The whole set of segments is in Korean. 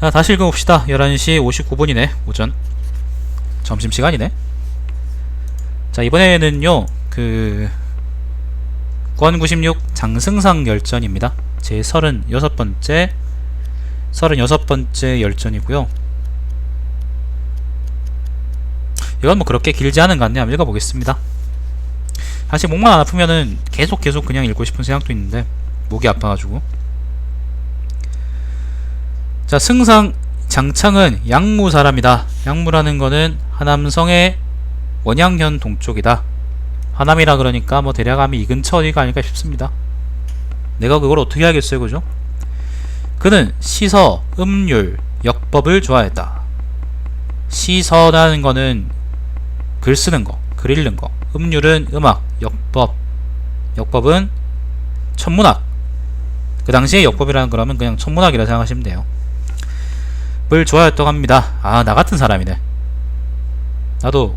자, 다시 읽어봅시다. 11시 59분이네. 오전 점심시간이네. 자, 이번에는요 권 96 장승상 열전입니다. 제 36번째 열전이고요. 이건 뭐 그렇게 길지 않은 것 같네요. 한번 읽어보겠습니다. 사실 목만 안 아프면은 계속 그냥 읽고 싶은 생각도 있는데 목이 아파가지고. 자, 승상 장창은 양무 사람이다. 양무라는 거는 하남성의 원양현 동쪽이다. 하남이라 그러니까 뭐 대략함이 이 근처 어디가 아닐까 싶습니다. 내가 그걸 어떻게 알겠어요, 그죠? 그는 시서, 음률, 역법을 좋아했다. 시서라는 거는 글 쓰는 거, 글 읽는 거. 음률은 음악, 역법은 천문학. 그 당시에 역법이라는 거라면 그냥 천문학이라 생각하시면 돼요. 을 좋아했다고 합니다. 아, 나 같은 사람이네. 나도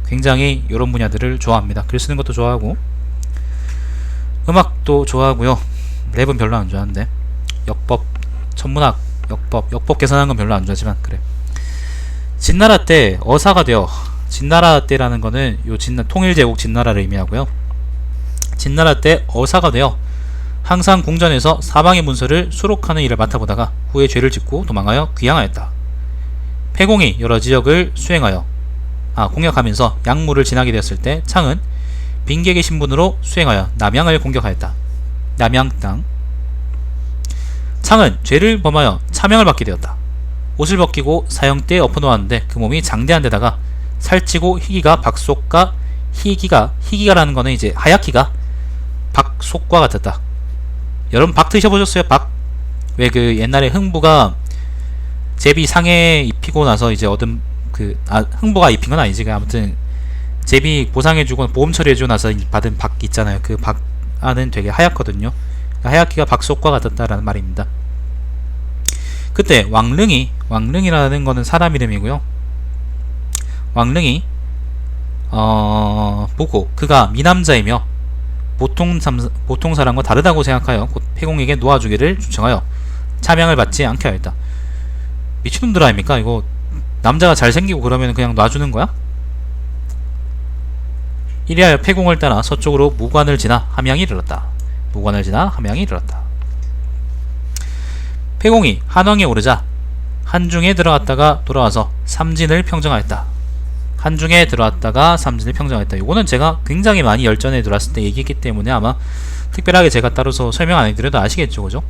굉장히 이런 분야들을 좋아합니다. 글 쓰는 것도 좋아하고 음악도 좋아하고요. 랩은 별로 안 좋아하는데 역법, 천문학, 역법 계산하는 건 별로 안 좋아하지만 그래. 진나라 때 어사가 되어, 진나라 때라는 거는 요 통일제국 진나라를 의미하고요. 진나라 때 어사가 되어 항상 궁전에서 사방의 문서를 수록하는 일을 맡아보다가 후에 죄를 짓고 도망하여 귀양하였다. 폐공이 여러 지역을 공격하면서 양무를 지나게 되었을 때 창은 빈객의 신분으로 수행하여 남양을 공격하였다. 남양 땅. 창은 죄를 범하여 차명을 받게 되었다. 옷을 벗기고 사형대에 엎어놓았는데 그 몸이 장대한 데다가 살찌고 희기가 박속과 희기가라는 거는 이제 하얗기가 박속과 같았다. 여러분 박 드셔보셨어요? 박? 왜 그 옛날에 흥부가 제비 상에 입히고 나서 이제 얻은 흥부가 입힌 건 아니지. 아무튼 제비 보상해주고 보험 처리해주고 나서 받은 박 있잖아요. 그 박 안은 되게 하얗거든요. 하얗기가 박속과 같았다라는 말입니다. 그때 왕릉이라는 거는 사람 이름이고요. 왕릉이 보고 그가 미남자이며 보통 사람과 다르다고 생각하여 곧 폐공에게 놓아주기를 주청하여 차명을 받지 않게 하였다. 미친놈들 아닙니까? 이거 남자가 잘생기고 그러면 그냥 놔주는 거야? 이리하여 폐공을 따라 서쪽으로 무관을 지나 함양이 이르렀다. 폐공이 한왕에 오르자 한중에 들어갔다가 돌아와서 삼진을 평정하였다. 요거는 제가 굉장히 많이 열전에 들어왔을 때 얘기했기 때문에 아마 특별하게 제가 따로서 설명 안 해드려도 아시겠죠, 그죠?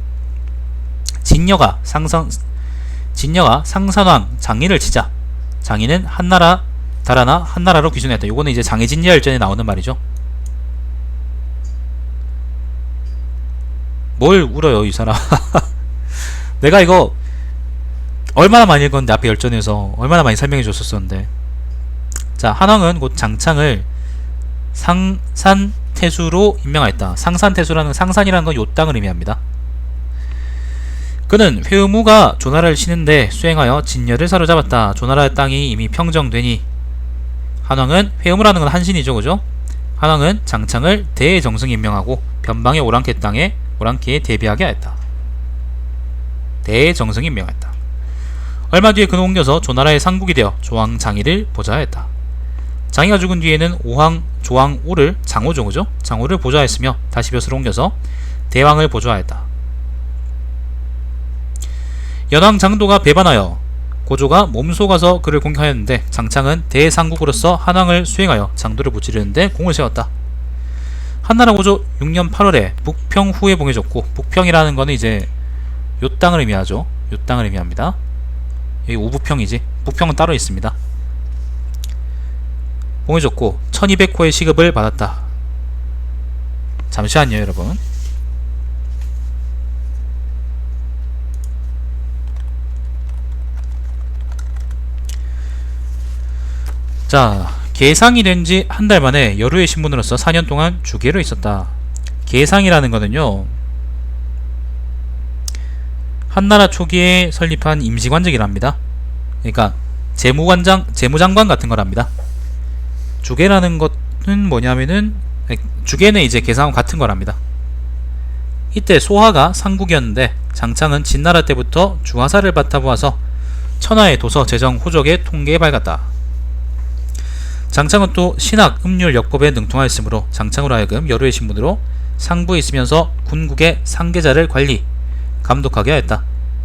진녀가 상산왕 장인을 치자 장인은 한나라 달아나 한나라로 귀순했다. 요거는 이제 장해진녀 열전에 나오는 말이죠. 뭘 울어요, 이 사람. 내가 이거 얼마나 많이 읽었는데 앞에 열전에서 얼마나 많이 설명해 줬었었는데. 자, 한왕은 곧 장창을 상산태수로 임명하였다. 상산태수라는 상산이라는 건 요 땅을 의미합니다. 그는 회의무가 조나라를 치는데 수행하여 진녀를 사로잡았다. 조나라의 땅이 이미 평정되니 한왕은, 회의무라는 건 한신이죠, 그죠? 한왕은 장창을 대정승 임명하고 변방의 오랑캐에 대비하게 하였다. 대정승 임명했다. 얼마 뒤에 그는 옮겨서 조나라의 상국이 되어 조왕장이를 보좌하였다. 장이가 죽은 뒤에는 조왕오를 장호죠, 그죠? 장호를 보좌했으며 다시 벼슬을 옮겨서 대왕을 보좌하였다. 연왕 장도가 배반하여 고조가 몸속아서 그를 공격하였는데 장창은 대상국으로서 한왕을 수행하여 장도를 무찌르는데 공을 세웠다. 한나라 고조 6년 8월에 북평 후에 봉해졌고, 북평이라는 거는 이제 요 땅을 의미하죠. 요 땅을 의미합니다. 여기 우부평이지. 북평은 따로 있습니다. 봉해졌고 1200호의 시급을 받았다. 잠시만요, 여러분. 자, 계상이 된 지 한 달 만에 여루의 신분으로서 4년 동안 주계로 있었다. 계상이라는 거는요, 한나라 초기에 설립한 임시관직이랍니다. 그러니까 재무장관 같은 거랍니다. 주계라는 것은 뭐냐면은, 주계는 이제 계상과 같은 거랍니다. 이때 소하가 상국이었는데 장창은 진나라 때부터 주화사를 받아보아서 천하의 도서, 재정, 호적의 통계에 밝았다. 장창은 또 신학, 음률, 역법에 능통하였으므로 장창으로 하여금 여루의 신분으로 상부에 있으면서 군국의 상계자를 관리, 감독하게 하였다.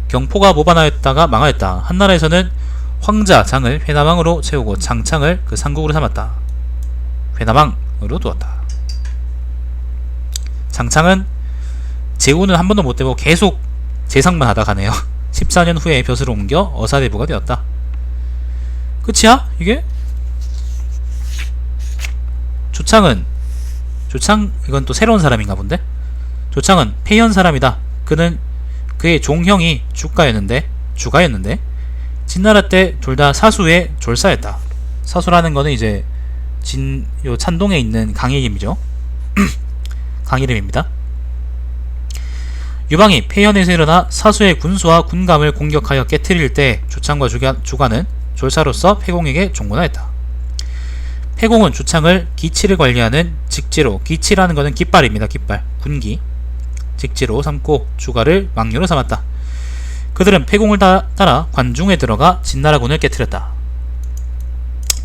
경포가 모반하였다가 망하였다. 한나라에서는 황자 장을 회남왕으로 채우고 장창을 그 상국으로 삼았다. 회남왕으로 두었다. 장창은 제후는 한 번도 못 되고 계속 재상만 하다 가네요. 14년 후에 벼슬을 옮겨 어사대부가 되었다. 끝이야? 이게? 조창은 이건 또 새로운 사람인가 본데? 조창은 폐현 사람이다. 그는 그의 종형이 주가였는데 진나라 때 둘 다 사수의 졸사였다. 사수라는 거는 이제 요 찬동에 있는 강 이름이죠. 강 이름입니다. 유방이 폐현에서 일어나 사수의 군수와 군감을 공격하여 깨트릴 때 조창과 주가는 졸사로서 폐공에게 종문하였다. 폐공은 조창을 기치를 관리하는 직지로, 기치라는 것은 깃발입니다. 깃발, 군기, 직지로 삼고 주가를 망료로 삼았다. 그들은 폐공을 따라 관중에 들어가 진나라군을 깨트렸다.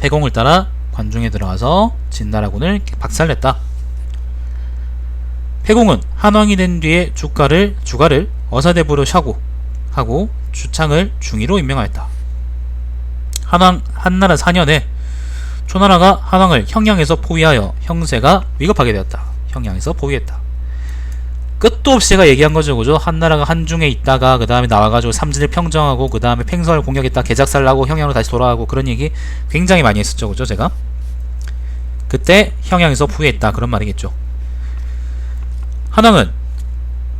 폐공을 따라 관중에 들어가서 진나라군을 박살냈다. 폐공은 한왕이 된 뒤에 주가를 어사대부로 하고 주창을 중의로 임명하였다. 한나라 4년에 초나라가 한왕을 형양에서 포위하여 형세가 위급하게 되었다. 형양에서 포위했다. 끝도 없이 제가 얘기한 거죠. 그죠? 한나라가 한중에 있다가 그 다음에 나와가지고 삼진을 평정하고 그 다음에 팽성을 공격했다. 개작살나고 형양으로 다시 돌아가고 그런 얘기 굉장히 많이 했었죠. 그죠? 제가 그때 형양에서 포위했다. 그런 말이겠죠. 한왕은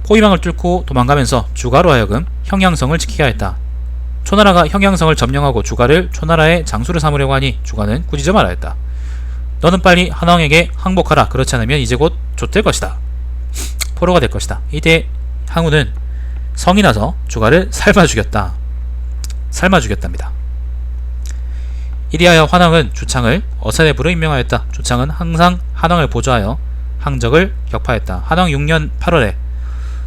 포위망을 뚫고 도망가면서 주가로 하여금 형양성을 지키게 하였다. 초나라가 형양성을 점령하고 주가를 초나라의 장수를 삼으려고 하니 주가는 꾸짖어 말하였다. 너는 빨리 한왕에게 항복하라. 그렇지 않으면 이제 곧 좆될 것이다. 포로가 될 것이다. 이때 항우는 성이 나서 주가를 삶아 죽였답니다. 이리하여 한왕은 주창을 어사대부로 임명하였다. 주창은 항상 한왕을 보조하여 항적을 격파했다. 한왕 6년 8월에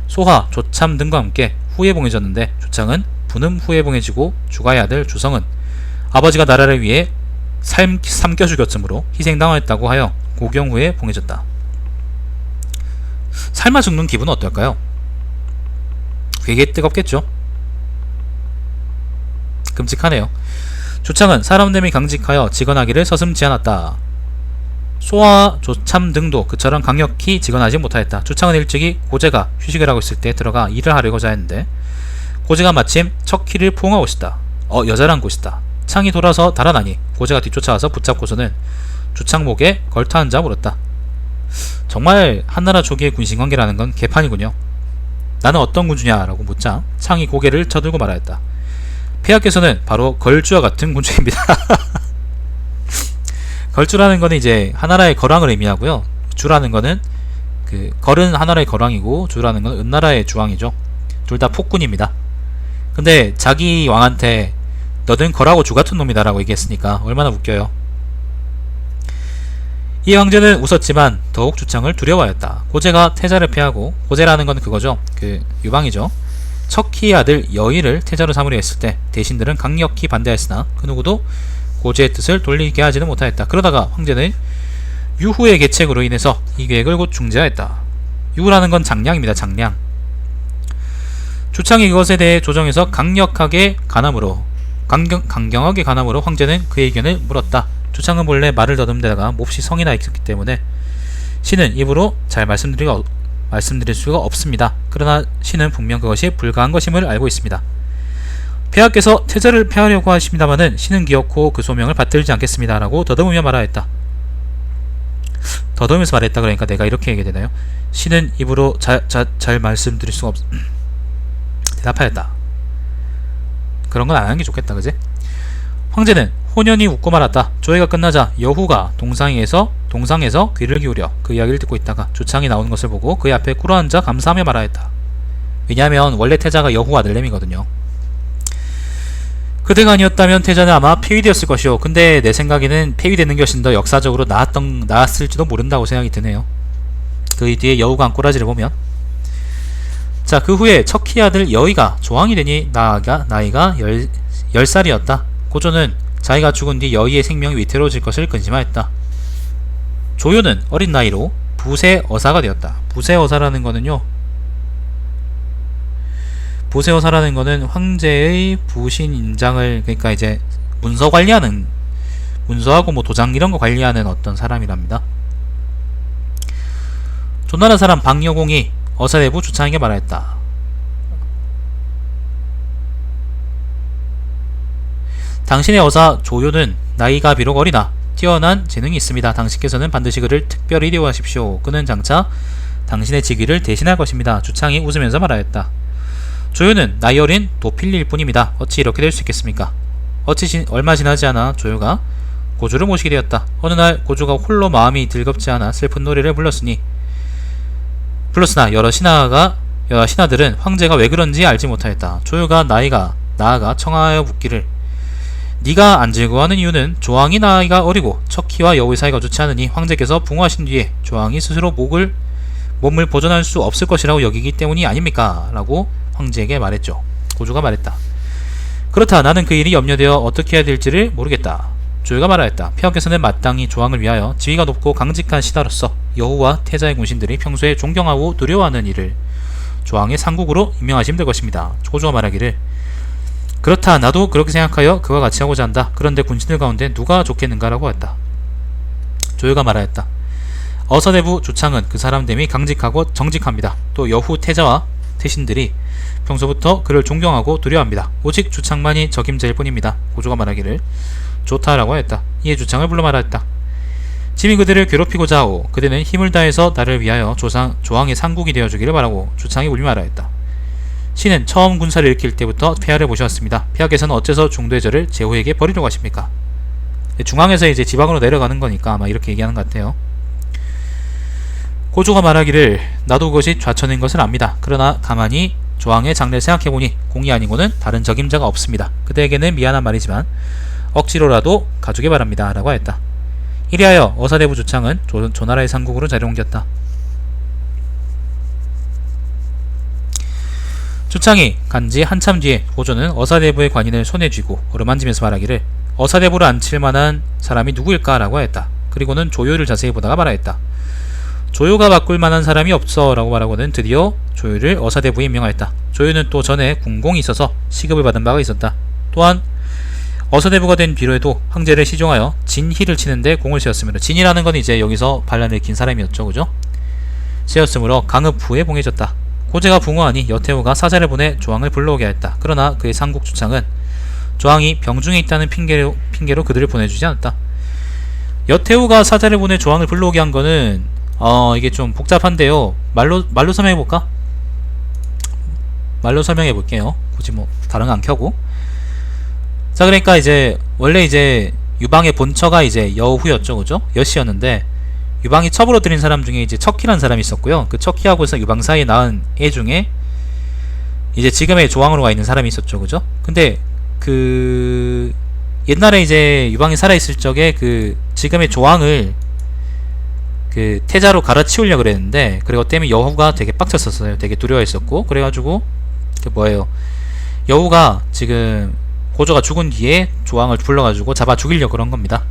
소하, 조참 등과 함께 후예봉해졌는데 주창은 분음 후예봉해지고 주가의 아들 주성은 아버지가 나라를 위해 삼켜 죽였으므로 희생당하였다고 하여 고경 후에 봉해졌다. 삶아 죽는 기분은 어떨까요? 되게 뜨겁겠죠? 끔찍하네요. 조창은 사람됨이 강직하여 직언하기를 서슴지 않았다. 소와 조참 등도 그처럼 강력히 직언하지 못하였다. 조창은 일찍이 고제가 휴식을 하고 있을 때 들어가 일을 하려고자 했는데 고제가 마침 척키를 포옹하고 있다. 여자란 곳이다. 창이 돌아서 달아나니 고제가 뒤쫓아와서 붙잡고서는 조창 목에 걸터 앉아 물었다. 정말 한나라 초기의 군신관계라는 건 개판이군요. 나는 어떤 군주냐? 라고 묻자 창이 고개를 쳐들고 말하였다. 폐하께서는 바로 걸주와 같은 군주입니다. 걸주라는 거는 이제 하나라의 거랑을 의미하고요. 주라는 거는 걸은 하나라의 거랑이고 주라는 건 은나라의 주왕이죠. 둘 다 폭군입니다. 근데 자기 왕한테 너는 걸하고 주 같은 놈이다 라고 얘기했으니까 얼마나 웃겨요. 이 황제는 웃었지만 더욱 주창을 두려워하였다. 고제가 태자를 패하고, 고제라는 건 그거죠. 유방이죠. 척희의 아들 여의를 태자로 삼으려 했을 때 대신들은 강력히 반대하였으나 그 누구도 고제의 뜻을 돌리게 하지는 못하였다. 그러다가 황제는 유후의 계책으로 인해서 이 계획을 곧 중지하였다. 유후라는 건 장량입니다. 장량. 주창이 그것에 대해 조정해서 강경하게 간함으로 황제는 그의 의견을 물었다. 주창은 본래 말을 더듬대다가 몹시 성이 나 있었기 때문에 신은 입으로 잘 말씀드릴 수가 없습니다. 그러나 신은 분명 그것이 불가한 것임을 알고 있습니다. 폐하께서 태자를 폐하려고 하십니다마는 신은 기어코 그 소명을 받들지 않겠습니다. 라고 더듬으며 말하였다. 더듬으면서 말했다 그러니까 내가 이렇게 얘기되나요? 신은 입으로 잘 말씀드릴 수가 없... 대답하였다. 그런 건 안 하는 게 좋겠다, 그지? 황제는 호년이 웃고 말았다. 조회가 끝나자 여후가 동상에서 귀를 기울여 그 이야기를 듣고 있다가 주창이 나오는 것을 보고 그의 앞에 꿇어앉아 감사하며 말하였다. 왜냐하면 원래 태자가 여후 아들내미거든요. 그대가 아니었다면 태자는 아마 폐위되었을 것이오. 근데 내 생각에는 폐위되는 것이 더 역사적으로 나았을지도 모른다고 생각이 드네요. 그 뒤에 여후가 한 꼬라지를 보면 자, 그 후에 척희 아들 여의가 조왕이 되니 나이가 10살이었다. 고조는 자기가 죽은 뒤 여의의 생명이 위태로워질 것을 근심하였다. 조요는 어린 나이로 부세어사가 되었다. 부세어사라는 거는 황제의 부신 인장을, 그러니까 이제 문서 관리하는, 문서하고 뭐 도장 이런 거 관리하는 어떤 사람이랍니다. 조나라 사람 박여공이 어사대부 주창에게 말하였다. 당신의 어사 조요는 나이가 비록 어리나 뛰어난 재능이 있습니다. 당신께서는 반드시 그를 특별히 대우하십시오. 그는 장차 당신의 직위를 대신할 것입니다. 주창이 웃으면서 말하였다. 조요는 나이 어린 도필일 뿐입니다. 어찌 이렇게 될 수 있겠습니까? 얼마 지나지 않아 조요가 고조를 모시게 되었다. 어느 날 고조가 홀로 마음이 즐겁지 않아 슬픈 노래를 불렀으나 여러 신하들은 황제가 왜 그런지 알지 못하였다. 조요가 나아가 청하여 묻기를, 네가 안 즐거워하는 이유는 조왕이 나이가 어리고 척희와 여우의 사이가 좋지 않으니 황제께서 붕어하신 뒤에 조왕이 스스로 몸을 보존할 수 없을 것이라고 여기기 때문이 아닙니까? 라고 황제에게 말했죠. 고조가 말했다. 그렇다. 나는 그 일이 염려되어 어떻게 해야 될지를 모르겠다. 조요가 말하였다. 폐하께서는 마땅히 조왕을 위하여 지위가 높고 강직한 신하로서 여우와 태자의 군신들이 평소에 존경하고 두려워하는 이를 조왕의 상국으로 임명하시면 될 것입니다. 고조가 말하기를, 그렇다. 나도 그렇게 생각하여 그와 같이 하고자 한다. 그런데 군신들 가운데 누가 좋겠는가? 라고 했다. 조요가 말하였다. 어사대부 주창은 그 사람 됨이 강직하고 정직합니다. 또 여후 태자와 태신들이 평소부터 그를 존경하고 두려워합니다. 오직 주창만이 적임자일 뿐입니다. 고조가 말하기를, 좋다라고 하였다. 이에 주창을 불러 말하였다. 짐이 그들을 괴롭히고자 하오. 그대는 힘을 다해서 나를 위하여 조왕의 상국이 되어주기를 바라고. 주창이 울며 말하였다. 신은 처음 군사를 일으킬 때부터 폐하를 모셔왔습니다. 폐하께서는 어째서 중도의 저를 제후에게 버리려고 하십니까? 중앙에서 이제 지방으로 내려가는 거니까 아마 이렇게 얘기하는 것 같아요. 고조가 말하기를, 나도 그것이 좌천인 것을 압니다. 그러나 가만히 조왕의 장래를 생각해보니 공이 아니고는 다른 적임자가 없습니다. 그대에게는 미안한 말이지만 억지로라도 가주기 바랍니다. 라고 하였다. 이리하여 어사대부 주창은 조나라의 상국으로 자리를 옮겼다. 주창이 간지 한참 뒤에 고조는 어사대부의 관인을 손에 쥐고 어루만지면서 말하기를, 어사대부를 앉힐 만한 사람이 누구일까? 라고 하였다. 그리고는 조요를 자세히 보다가 말하였다. 조요가 바꿀 만한 사람이 없어 라고 말하고는 드디어 조요를 어사대부에 임명하였다. 조요는 또 전에 군공이 있어서 시급을 받은 바가 있었다. 또한 어사대부가 된 뒤로에도 황제를 시종하여 진희를 치는데 공을 세웠으므로, 진이라는 건 이제 여기서 반란을 일으킨 사람이었죠. 그죠? 세웠으므로 강읍 후에 봉해졌다. 고제가 붕어하니 여태후가 사자를 보내 조왕을 불러오게 하였다. 그러나 그의 상국 주창은 조왕이 병중에 있다는 핑계로 그들을 보내주지 않았다. 여태후가 사자를 보내 조왕을 불러오게 한 거는 이게 좀 복잡한데요. 말로 설명해볼까? 말로 설명해볼게요. 굳이 뭐 다른 거 안 켜고. 자, 그러니까 이제 원래 이제 유방의 본처가 이제 여후였죠. 그죠? 여씨였는데 유방이 첩으로 들인 사람 중에 이제 척희라는 사람이 있었고요. 그 척희하고서 유방 사이에 낳은 애 중에 이제 지금의 조왕으로 가 있는 사람이 있었죠. 그죠? 근데 그 옛날에 이제 유방이 살아있을 적에 그 지금의 조왕을 그 태자로 갈아치우려고 그랬는데, 그리고 때문에 여후가 되게 빡쳤었어요. 되게 두려워했었고, 그래가지고 그 뭐예요, 여후가 지금 고조가 죽은 뒤에 조왕을 불러가지고 잡아 죽이려고 그런 겁니다.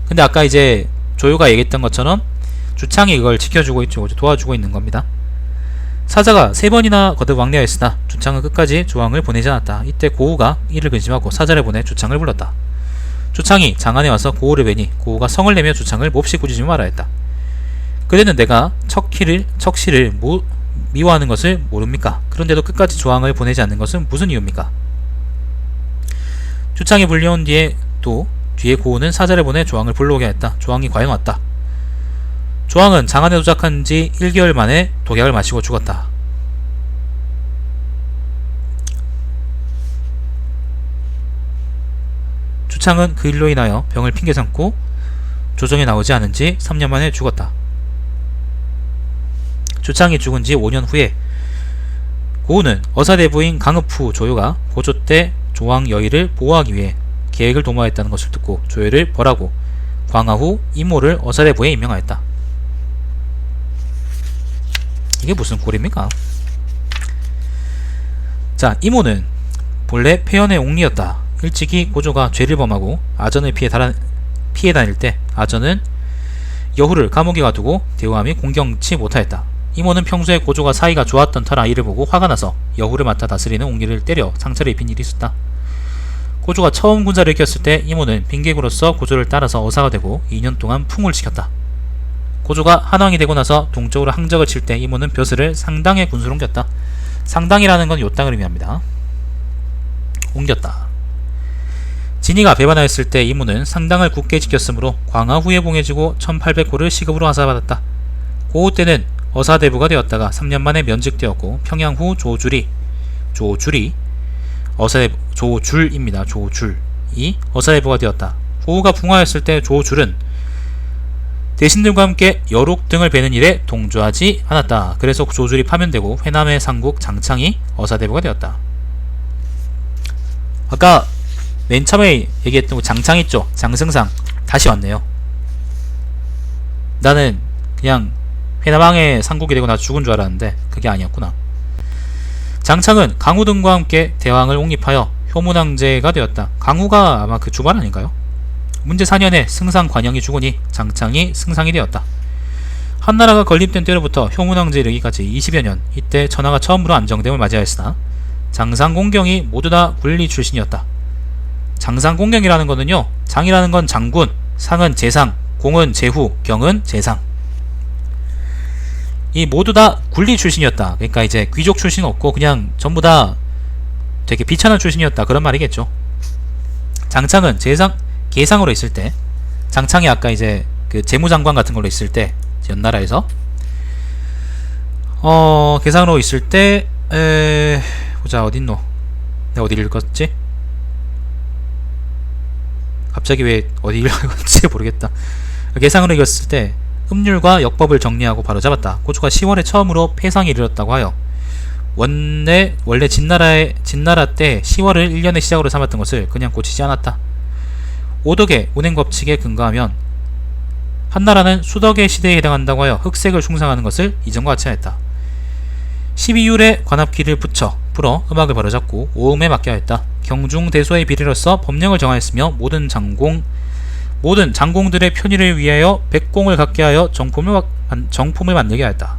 근데 아까 이제 조요가 얘기했던 것처럼 주창이 그걸 지켜주고 있죠. 도와주고 있는 겁니다. 사자가 3번이나 거듭 왕래하였으나 주창은 끝까지 조왕을 보내지 않았다. 이때 고우가 이를 근심하고 사자를 보내 주창을 불렀다. 주창이 장안에 와서 고우를 뵈니 고우가 성을 내며 주창을 몹시 꾸짖으며 말하였다. 그대는 내가 척씨를 미워하는 것을 모릅니까? 그런데도 끝까지 조왕을 보내지 않는 것은 무슨 이유입니까? 주창이 불려온 뒤에 고우는 사자를 보내 조왕을 불러오게 했다. 조왕이 과연 왔다. 조왕은 장안에 도착한 지 1개월 만에 독약을 마시고 죽었다. 주창은 그 일로 인하여 병을 핑계 삼고 조정에 나오지 않은 지 3년 만에 죽었다. 주창이 죽은 지 5년 후에 고우는 어사대부인 강읍후 조요가 고조 때 조왕 여의를 보호하기 위해 계획을 도모하였다는 것을 듣고 조요를 벌하고 광하 후 이모를 어사대부에 임명하였다. 이게 무슨 꼴입니까? 자, 이모는 본래 폐연의 옥리였다. 일찍이 고조가 죄를 범하고 아전을 피해 다닐 때 아전은 여후를 감옥에 가두고 대우함이 공경치 못하였다. 이모는 평소에 고조가 사이가 좋았던 터라 이를 보고 화가 나서 여후를 맡아 다스리는 옥리를 때려 상처를 입힌 일이 있었다. 고조가 처음 군사를 일으켰을 때 이모는 빈객으로서 고조를 따라서 어사가 되고 2년 동안 풍을 지켰다. 고조가 한왕이 되고 나서 동쪽으로 항적을 칠 때 이모는 벼슬을 상당의 군수로 옮겼다. 상당이라는 건 요 땅을 의미합니다. 옮겼다. 진이가 배반하였을 때 이모는 상당을 굳게 지켰으므로 광화 후에 봉해지고 1800호를 시급으로 하사받았다. 고우 때는 어사대부가 되었다가 3년 만에 면직되었고 평양 후 조줄이 조줄입니다. 조줄이 어사대부가 되었다. 고우가 붕하였을 때 조줄은 대신들과 함께 여록 등을 베는 일에 동조하지 않았다. 그래서 조줄이 파면되고 회남의 상국 장창이 어사대부가 되었다. 아까 맨 처음에 얘기했던 장창 있죠? 장승상 다시 왔네요. 나는 그냥 회남왕의 상국이 되고 나 죽은 줄 알았는데 그게 아니었구나. 장창은 강우 등과 함께 대왕을 옹립하여 효문왕제가 되었다. 강우가 아마 그 주말 아닌가요? 문제 4년에 승상 관영이 죽으니 장창이 승상이 되었다. 한나라가 건립된 때로부터 효문왕제 이르기까지 20여 년, 이때 천하가 처음으로 안정됨을 맞이하였으나 장상공경이 모두 다 군리 출신이었다. 장상공경이라는 거는요, 장이라는 건 장군, 상은 재상, 공은 제후, 경은 재상. 이 모두 다 군리 출신이었다. 그러니까 이제 귀족 출신 없고 그냥 전부 다 되게 비천한 출신이었다. 그런 말이겠죠. 장창은 계상으로 있을 때, 장창이 아까 이제 그 재무장관 같은 걸로 있을 때, 연나라에서 계상으로 있을 때 보자, 어딨노? 내가 어디 읽었지? 갑자기 왜 어디 읽었지 모르겠다. 계상으로 읽었을 때 음률과 역법을 정리하고 바로 잡았다. 고조가 10월에 처음으로 폐상에 이르렀다고 하여 원래 진나라 때 10월을 1년의 시작으로 삼았던 것을 그냥 고치지 않았다. 오덕의 운행법칙에 근거하면 한나라는 수덕의 시대에 해당한다고 하여 흑색을 숭상하는 것을 이전과 같이 하였다. 12율에 관합기를 풀어 음악을 바로잡고 오음에 맡겨 하였다. 경중대소의 비례로서 법령을 정하였으며 모든 장공들의 편의를 위하여 백공을 갖게 하여 정품을 만들게 하였다.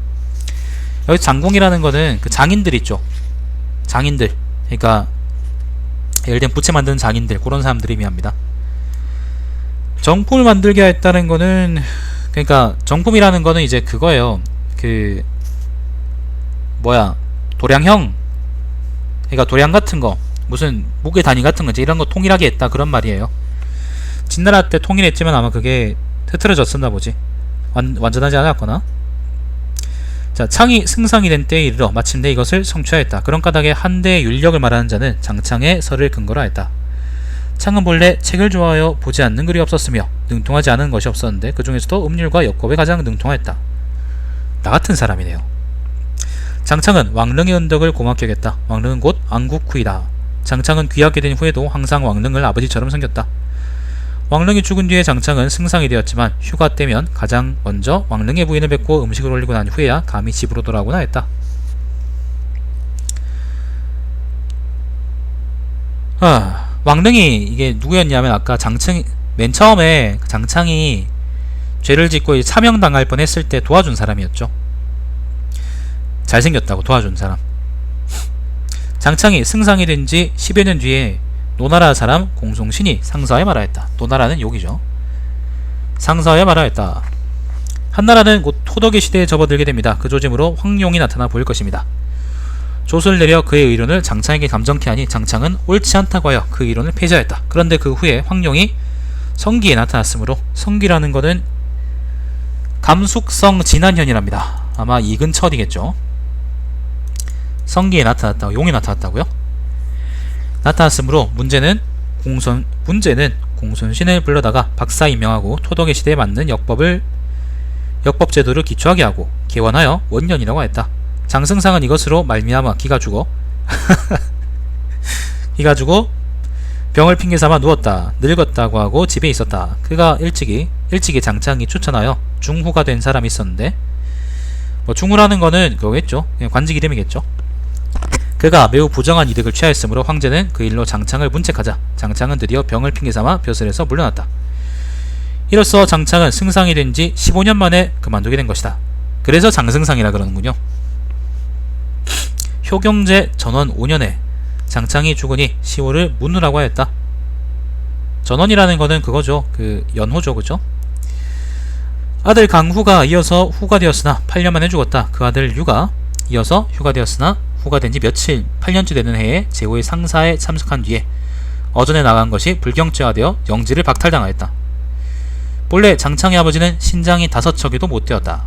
여기 장공이라는 거는 그 장인들 있죠. 장인들, 그러니까 예를 들면 부채 만드는 장인들, 그런 사람들이 의미합니다. 정품을 만들게 했다는 거는, 그러니까 정품이라는 거는 이제 그거예요. 그 도량형, 그러니까 도량 같은 거, 무슨 무게 단위 같은 거, 이런 거 통일하게 했다, 그런 말이에요. 진나라 때 통일했지만 아마 그게 흐트러졌었나 보지. 완전하지 않았거나. 자, 창이 승상이 된 때에 이르러 마침내 이것을 성취하였다. 그런 까닭에 한대의 윤력을 말하는 자는 장창의 설을 근거로 하였다. 창은 본래 책을 좋아하여 보지 않는 글이 없었으며 능통하지 않은 것이 없었는데 그 중에서도 음률과 역법에 가장 능통하였다. 나 같은 사람이네요. 장창은 왕릉의 은덕을 고맙게 여겼다. 왕릉은 곧 안국후이다. 장창은 귀하게 된 후에도 항상 왕릉을 아버지처럼 섬겼다. 왕릉이 죽은 뒤에 장창은 승상이 되었지만 휴가 때면 가장 먼저 왕릉의 부인을 뵙고 음식을 올리고 난 후에야 감히 집으로 돌아오곤 하였다. 왕릉이 이게 누구였냐면 아까 맨 처음에 장창이 죄를 짓고 사명당할 뻔했을 때 도와준 사람이었죠. 잘생겼다고 도와준 사람. 장창이 승상이 된 지 10여 년 뒤에 노나라 사람 공송신이 상서하여 말하였다. 노나라는 욕이죠. 상서하여 말하였다. 한나라는 곧 토덕의 시대에 접어들게 됩니다. 그 조짐으로 황룡이 나타나 보일 것입니다. 조소를 내려 그의 의론을 장창에게 감정케 하니 장창은 옳지 않다고 하여 그 의론을 폐지하였다. 그런데 그 후에 황룡이 성기에 나타났으므로, 성기라는 것은 감숙성 진한현이랍니다. 아마 이 근처 어디겠죠. 성기에 나타났다고, 용이 나타났다고요? 나타났으므로 문제는 공손신을 불러다가 박사 임명하고 토덕의 시대에 맞는 역법 제도를 기초하게 하고 개원하여 원년이라고 하였다. 장승상은 이것으로 말미암아 기가 죽어 병을 핑계삼아 누웠다. 늙었다고 하고 집에 있었다. 그가 일찍이 장창이 추천하여 중후가 된 사람이 있었는데, 중후라는 거는 그거겠죠. 그냥 관직 이름이겠죠. 그가 매우 부정한 이득을 취하였으므로 황제는 그 일로 장창을 문책하자 장창은 드디어 병을 핑계삼아 벼슬에서 물러났다. 이로써 장창은 승상이 된 지 15년 만에 그만두게 된 것이다. 그래서 장승상이라 그러는군요. 효경제 전원 5년에 장창이 죽으니 시호를 문후라고 하였다. 전원이라는 거는 그거죠. 그 연호죠. 그죠? 아들 강후가 이어서 후가 되었으나 8년 만에 죽었다. 그 아들 유가 이어서 휴가 되었으나 후가 된 지 며칠 8년째 되는 해에 제호의 상사에 참석한 뒤에 어전에 나간 것이 불경죄화되어 영지를 박탈당하였다. 본래 장창의 아버지는 신장이 5척에도 못 되었다.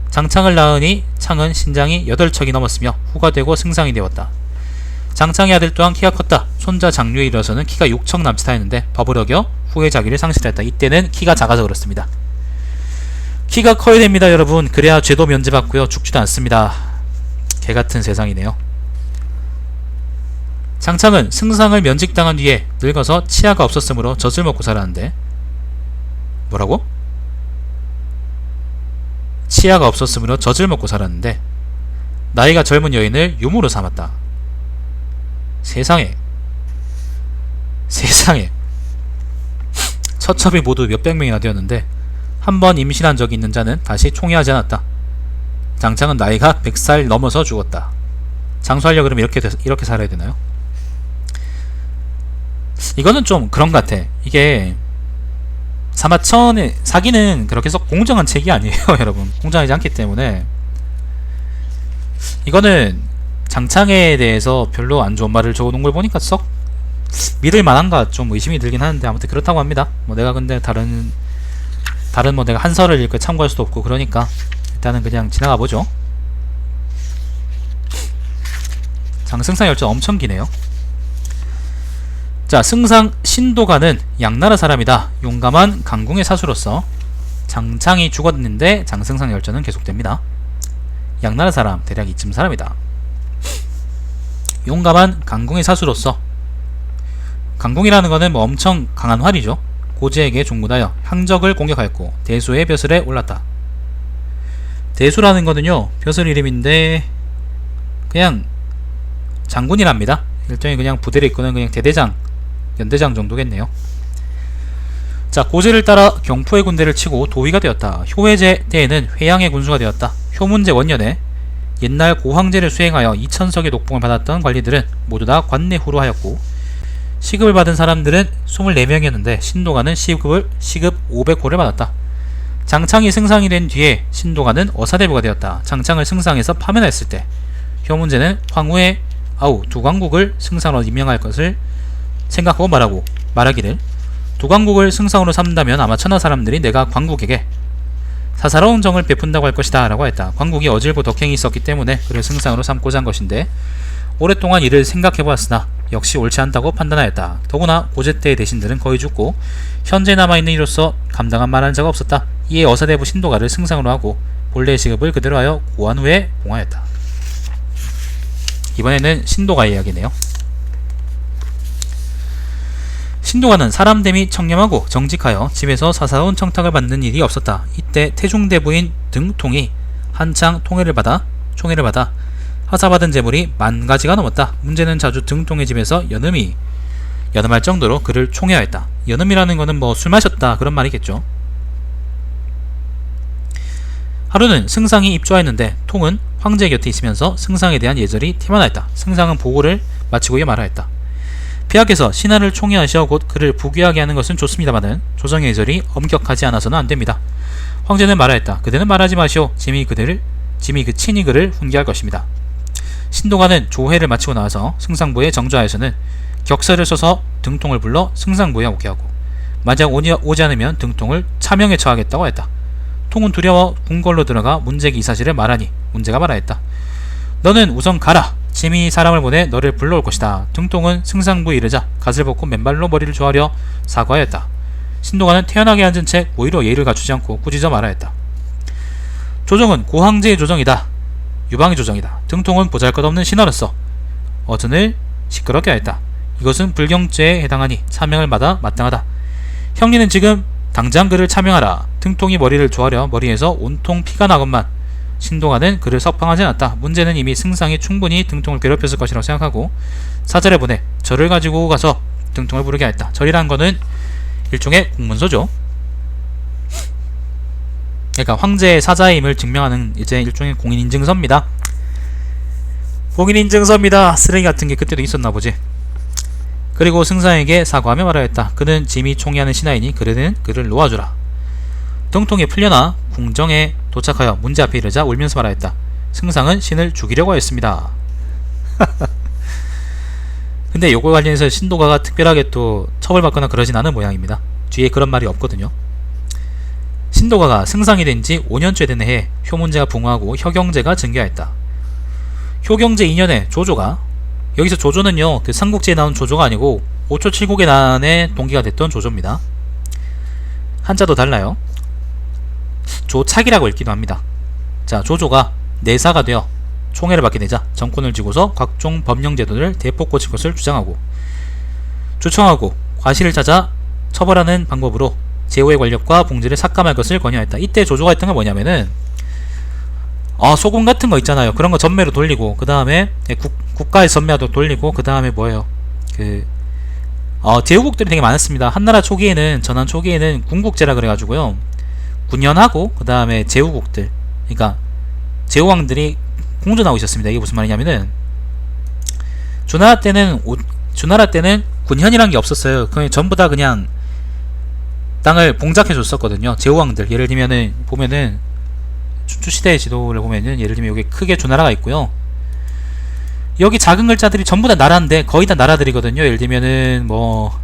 장창을 낳으니 창은 신장이 8척이 넘었으며 후가 되고 승상이 되었다. 장창의 아들 또한 키가 컸다. 손자 장류에 이르러서는 키가 6척 남짓하였는데 법을 어겨 후의 자기를 상실했다. 이때는 키가 작아서 그렇습니다. 키가 커야 됩니다, 여러분. 그래야 죄도 면제받고요. 죽지도 않습니다. 개같은 세상이네요. 장창은 승상을 면직당한 뒤에 늙어서 치아가 없었으므로 젖을 먹고 살았는데 뭐라고? 치아가 없었으므로 젖을 먹고 살았는데 나이가 젊은 여인을 유모로 삼았다. 세상에 처첩이 모두 몇백 명이나 되었는데 한 번 임신한 적이 있는 자는 다시 총애하지 않았다. 장창은 나이가 100살 넘어서 죽었다. 장수하려 그러면 이렇게 살아야 되나요? 이거는 좀 그런 것 같아. 이게 사마천의 사기는 그렇게 썩 공정한 책이 아니에요. 여러분, 공정하지 않기 때문에 이거는 장창에 대해서 별로 안 좋은 말을 적어놓은 걸 보니까 썩 믿을 만한가 좀 의심이 들긴 하는데 아무튼 그렇다고 합니다. 뭐 내가 근데 다른 뭐 내가 한서를 읽고 참고할 수도 없고 그러니까 일단은 그냥 지나가 보죠. 장승상 열전 엄청 기네요. 자, 승상 신도가는 양나라 사람이다. 용감한 강궁의 사수로서 장창이 죽었는데 장승상 열전은 계속됩니다. 양나라 사람, 대략 이쯤 사람이다. 용감한 강궁의 사수로서, 강궁이라는 거는 뭐 엄청 강한 활이죠. 고제에게 종군하여 항적을 공격하였고 대수의 벼슬에 올랐다. 대수라는 거는요, 벼슬 이름인데 그냥 장군이랍니다. 일종의 그냥 부대를 이끄는 그냥 대대장, 연대장 정도겠네요. 자, 고제를 따라 경포의 군대를 치고 도위가 되었다. 효해제 때에는 회양의 군수가 되었다. 효문제 원년에 옛날 고황제를 수행하여 2000석의 녹봉을 받았던 관리들은 모두 다 관내후로 하였고 시급을 받은 사람들은 24명이었는데 신도가는 시급 500호를 받았다. 장창이 승상이 된 뒤에 신도가는 어사대부가 되었다. 장창을 승상에서 파면했을 때 효문제는 황후의 두 광국을 승상으로 임명할 것을 생각하고 말하기를 두 광국을 승상으로 삼는다면 아마 천하 사람들이 내가 광국에게 사사로운 정을 베푼다고 할 것이다 라고 했다. 광국이 어질고 덕행이 있었기 때문에 그를 승상으로 삼고자 한 것인데 오랫동안 이를 생각해보았으나 역시 옳지 않다고 판단하였다. 더구나 고제 때의 대신들은 거의 죽고 현재 남아있는 이로서 감당한 말한 자가 없었다. 이에 어사대부 신도가를 승상으로 하고 본래의 시급을 그대로 하여 고한 후에 봉하였다. 이번에는 신도가의 이야기네요. 신도가는 사람됨이 청렴하고 정직하여 집에서 사사로운 청탁을 받는 일이 없었다. 이때 태중대부인 등통이 한창 총애를 받아 하사받은 재물이 10,000가지가 넘었다. 문제는 자주 등통의 집에서 연음할 정도로 그를 총애하였다. 연음이라는 거는 뭐 술 마셨다 그런 말이겠죠. 하루는 승상이 입조하였는데 통은 황제 곁에 있으면서 승상에 대한 예절이 티만하였다. 승상은 보고를 마치고 이에 말하였다. 폐하께서 신하를 총애하시어 곧 그를 부귀하게 하는 것은 좋습니다마는 조정의 예절이 엄격하지 않아서는 안됩니다. 황제는 말하였다. 그대는 말하지 마시오. 짐이 그 친히 그를 훈계할 것입니다. 신도가는 조회를 마치고 나와서 승상부에 정조하여서는 격서를 써서 등통을 불러 승상부에 오게 하고 만약 오지 않으면 등통을 차명에 처하겠다고 했다. 통은 두려워 궁궐로 들어가 문제기 이 사실을 말하니 문제가 말하였다. 너는 우선 가라. 짐이 사람을 보내 너를 불러올 것이다. 등통은 승상부에 이르자 갓을 벗고 맨발로 머리를 조아려 사과하였다. 신도가는 태연하게 앉은 채 오히려 예의를 갖추지 않고 꾸짖어 말하였다. 조정은 고황제의 조정이다. 유방의 조정이다. 등통은 보잘것없는 신하로서 어전을 시끄럽게 하였다. 이것은 불경죄에 해당하니 차명을 받아 마땅하다. 형리는 지금 당장 그를 차명하라. 등통이 머리를 조아려 머리에서 온통 피가 나건만 신도가는 그를 석방하지 않았다. 문제는 이미 승상이 충분히 등통을 괴롭혔을 것이라고 생각하고 사절에 보내 절을 가지고 가서 등통을 부르게 하였다. 절이란 거는 일종의 공문서죠. 그러니까 황제의 사자임을 증명하는 이제 일종의 공인인증서입니다. 공인인증서입니다. 쓰레기 같은 게 그때도 있었나 보지. 그리고 승상에게 사과하며 말하였다. 그는 짐이 총애하는 신하이니 그는 그를 놓아주라. 등통이 풀려나 궁정에 도착하여 문제 앞에 이르자 울면서 말하였다. 승상은 신을 죽이려고 하였습니다. 근데 요거 관련해서 신도가가 특별하게 또 처벌받거나 그러진 않은 모양입니다. 뒤에 그런 말이 없거든요. 신도가가 승상이 된 지 5년째 된 해에 효문제가 붕하고 혁영제가 증개하였다. 효경제 2년에 조조가, 여기서 조조는요 그 삼국지에 나온 조조가 아니고 5초 7국의 난의 동기가 됐던 조조입니다. 한자도 달라요. 조착이라고 읽기도 합니다. 자, 조조가 내사가 되어 총애를 받게 되자 정권을 쥐고서 각종 법령제도를 대폭 고칠 것을 주장하고 조청하고 과실을 찾아 처벌하는 방법으로 제후의 권력과 봉지를 삭감할 것을 권유하였다. 이때 조조가 했던 건 뭐냐면은 소금 같은 거 있잖아요. 그런 거 전매로 돌리고 그 다음에 국가의 전매도 돌리고 그 다음에 뭐예요? 제후국들이 되게 많았습니다. 한나라 초기에는, 전환 초기에는 군국제라 그래가지고요, 군현하고 그 다음에 제후국들, 그러니까 제후왕들이 공존하고 있었습니다. 이게 무슨 말이냐면은 주나라 때는 군현이란 게 없었어요. 그냥 전부 다 그냥 땅을 봉작해 줬었거든요. 제후왕들, 예를 들면은 보면은 춘추시대의 지도를 보면은 예를 들면 여기 크게 주나라가 있고요. 여기 작은 글자들이 전부 다 나라인데 거의 다 나라들이거든요. 예를 들면은 뭐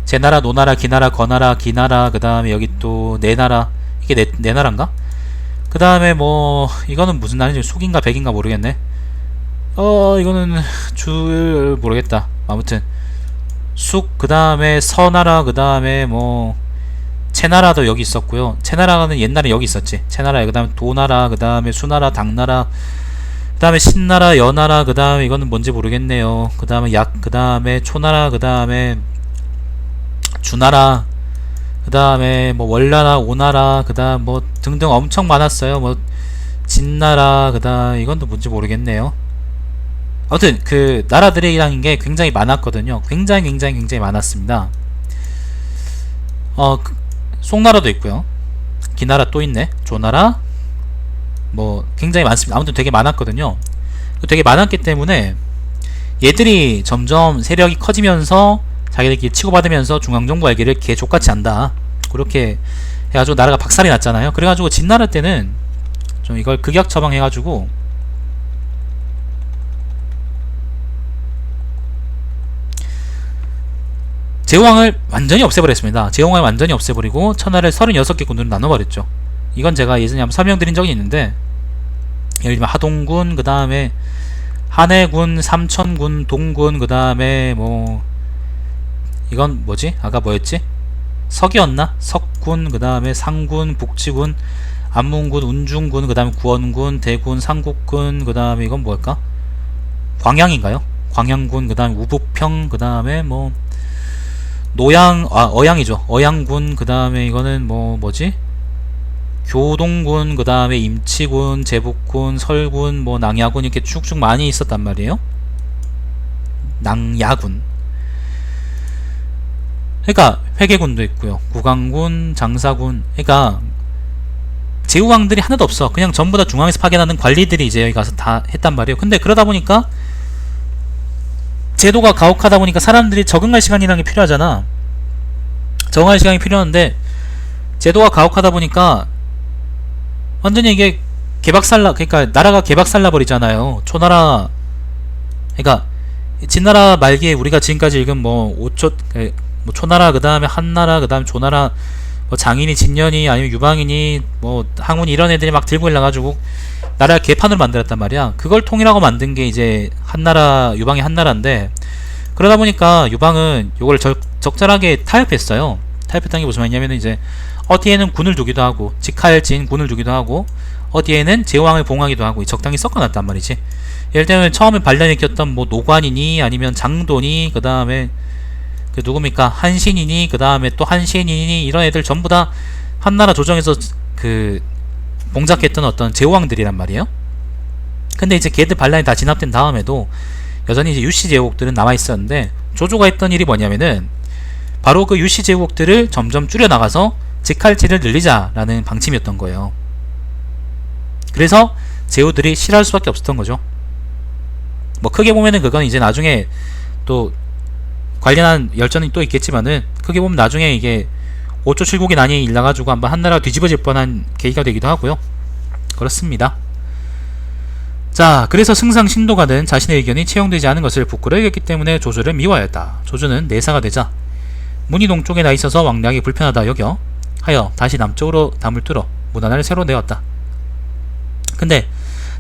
제나라, 노나라, 기나라, 거나라, 기나라, 그 다음에 여기 또 내나라, 이게 네 나라인가? 그 다음에 뭐 이거는 무슨 나라인지 숙인가 백인가 모르겠네. 이거는 모르겠다. 아무튼 숙, 그 다음에 서나라, 그 다음에 뭐 채나라도 여기 있었고요. 채나라는 옛날에 여기 있었지. 채나라, 그 다음에 도나라, 그 다음에 수나라, 당나라, 그 다음에 신나라, 여나라, 그 다음에 이거는 뭔지 모르겠네요. 그 다음에 그 다음에 초나라, 그 다음에 주나라, 그 다음에 뭐 월나라, 오나라, 그 다음 뭐 등등 엄청 많았어요. 뭐 진나라, 그 다음 이건 또 뭔지 모르겠네요. 아무튼 그 나라들이라는 게 굉장히 많았거든요. 굉장히 많았습니다. 송나라도 있고요. 기나라 또 있네. 조나라, 뭐 굉장히 많습니다. 아무튼 되게 많았거든요. 되게 많았기 때문에 얘들이 점점 세력이 커지면서 자기들끼리 치고받으면서 중앙정부 알기를 개족같이 한다. 그렇게 해가지고 나라가 박살이 났잖아요. 그래가지고 진나라 때는 좀 이걸 극약 처방해가지고 제후왕을 완전히 없애버렸습니다. 제후왕을 완전히 없애버리고 천하를 36개 군으로 나눠버렸죠. 이건 제가 예전에 한번 설명드린 적이 있는데, 예를 들면 하동군, 그 다음에 한해군, 삼천군, 동군, 그 다음에 뭐 이건 뭐지? 아까 뭐였지? 석이었나? 석군, 그 다음에 상군, 북치군, 안문군, 운중군, 그 다음에 구원군, 대군, 상국군, 그 다음에 이건 뭘까? 광양인가요? 광양군, 그 다음에 우북평, 그 다음에 뭐 어양이죠. 어양군, 그 다음에 이거는 뭐지? 교동군, 그 다음에 임치군, 제북군, 설군, 뭐 낭야군, 이렇게 쭉쭉 많이 있었단 말이에요. 낭야군. 그러니까 회계군도 있고요. 구강군, 장사군. 그러니까 제후왕들이 하나도 없어. 그냥 전부 다 중앙에서 파견하는 관리들이 이제 여기 가서 다 했단 말이에요. 근데 그러다 보니까 제도가 가혹하다 보니까 사람들이 적응할 시간이라는 게 필요하잖아. 적응할 시간이 필요한데 제도가 가혹하다 보니까 완전히 이게 개박살나, 그러니까 나라가 개박살나 버리잖아요. 초나라, 그러니까 진나라 말기에 우리가 지금까지 읽은 뭐 초나라, 그 다음에 한나라, 그 다음에 조나라, 뭐 장인이, 진년이, 아니면 유방인이, 뭐 항문이, 이런 애들이 막 들고 일어나가지고 나라를 개판으로 만들었단 말이야. 그걸 통일하고 만든 게 이제 한나라, 유방이 한나라인데, 그러다 보니까 유방은 요걸 적절하게 타협했어요. 타협했다는 게 무슨 말이냐면 이제 어디에는 군을 두기도 하고, 직할진 군을 두기도 하고, 어디에는 제왕을 봉하기도 하고 적당히 섞어놨단 말이지. 예를 들면 처음에 발단일으켰던 뭐 노관이니 아니면 장도니, 그 다음에 그 누굽니까 한신이니, 그 다음에 또 한신이니, 이런 애들 전부 다 한나라 조정에서 그 봉작했던 어떤 제후왕들이란 말이에요. 근데 이제 걔들 반란이 다 진압된 다음에도 여전히 이제 유씨 제국들은 남아있었는데, 조조가 했던 일이 뭐냐면은 바로 그 유씨 제국들을 점점 줄여나가서 직할지를 늘리자라는 방침이었던 거예요. 그래서 제후들이 싫어할 수밖에 없었던 거죠. 뭐 크게 보면은 그건 이제 나중에 또 관련한 열전이 또 있겠지만은, 크게 보면 나중에 이게 5조 7국이 난이 일나가지고 한번 한나라가 뒤집어질 뻔한 계기가 되기도 하고요. 그렇습니다. 자, 그래서 승상 신도가는 자신의 의견이 채용되지 않은 것을 부끄러워 여겼기 때문에 조조를 미워하였다. 조조는 내사가 되자 문이 동쪽에 나 있어서 왕래하기 불편하다 여겨 하여 다시 남쪽으로 담을 뚫어 문안을 새로 내었다. 근데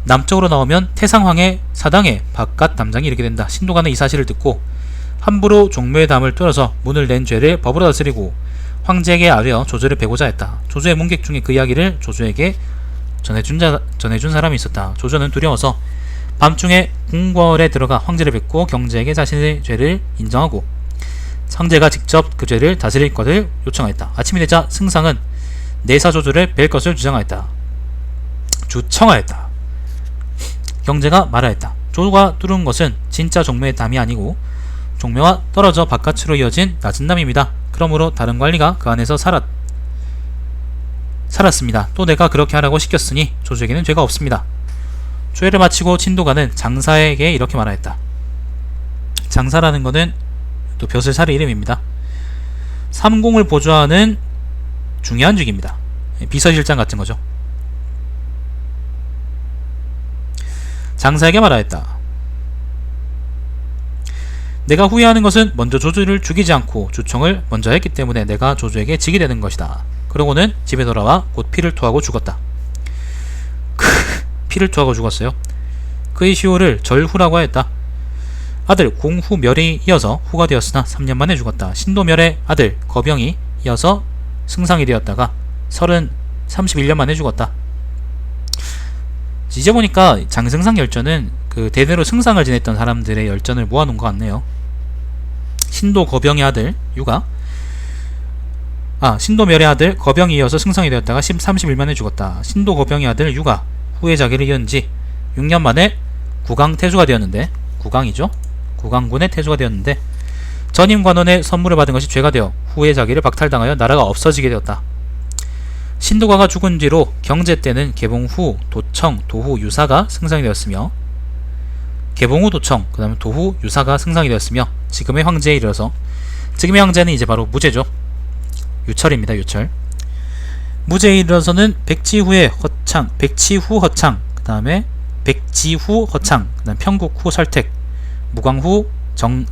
남쪽으로 나오면 태상황의 사당에 바깥 담장이 이르게 된다. 신도가는 이 사실을 듣고 함부로 종묘의 담을 뚫어서 문을 낸 죄를 법으로 다스리고 황제에게 아뢰어 조조를 베고자 했다. 조조의 문객 중에 그 이야기를 조조에게 전해준 사람이 있었다. 조조는 두려워서 밤중에 궁궐에 들어가 황제를 뵙고 경제에게 자신의 죄를 인정하고 황제가 직접 그 죄를 다스릴 것을 요청하였다. 아침이 되자 승상은 내사 조조를 뵐 것을 주청하였다. 경제가 말하였다. 조조가 뚫은 것은 진짜 종묘의 담이 아니고 종묘와 떨어져 바깥으로 이어진 낮은 담입니다. 그러므로 다른 관리가 그 안에서 살았습니다. 또 내가 그렇게 하라고 시켰으니 조조에게는 죄가 없습니다. 조회를 마치고 친도가는 장사에게 이렇게 말하였다. 장사라는 것은 또 벼슬살의 이름입니다. 삼공을 보좌하는 중요한 직입니다. 비서실장 같은 거죠. 장사에게 말하였다. 내가 후회하는 것은 먼저 조조를 죽이지 않고 주청을 먼저 했기 때문에 내가 조조에게 지게 되는 것이다. 그러고는 집에 돌아와 곧 피를 토하고 죽었다. 피를 토하고 죽었어요. 그의 시호를 절후라고 하였다. 아들 공후멸이 이어서 후가 되었으나 3년 만에 죽었다. 신도멸의 아들 거병이 이어서 승상이 되었다가 31년 만에 죽었다. 이제 보니까 장승상 열전은 그 대대로 승상을 지냈던 사람들의 열전을 모아놓은 것 같네요. 신도 거병의 아들 유가, 신도멸의 아들 거병이 이어서 승상이 되었다가 31년 만에 죽었다. 신도 거병의 아들 유가 후에 자기를 이은 지 6년 만에 구강 태수가 되었는데, 구강이죠. 구강군의 태수가 되었는데 전임 관원의 선물을 받은 것이 죄가 되어 후에 자기를 박탈당하여 나라가 없어지게 되었다. 신도가가 죽은 뒤로 경제 때는 개봉후, 도청, 도후, 유사가 승상이 되었으며, 개봉후, 도청, 그 다음에 도후, 유사가 승상이 되었으며, 지금의 황제에 이르러서, 지금의 황제는 이제 바로 무제죠. 유철입니다. 유철. 무제에 이르러서는 백지후 허창, 그 다음에 백지후 허창, 그 다음 평국후 설택, 무광후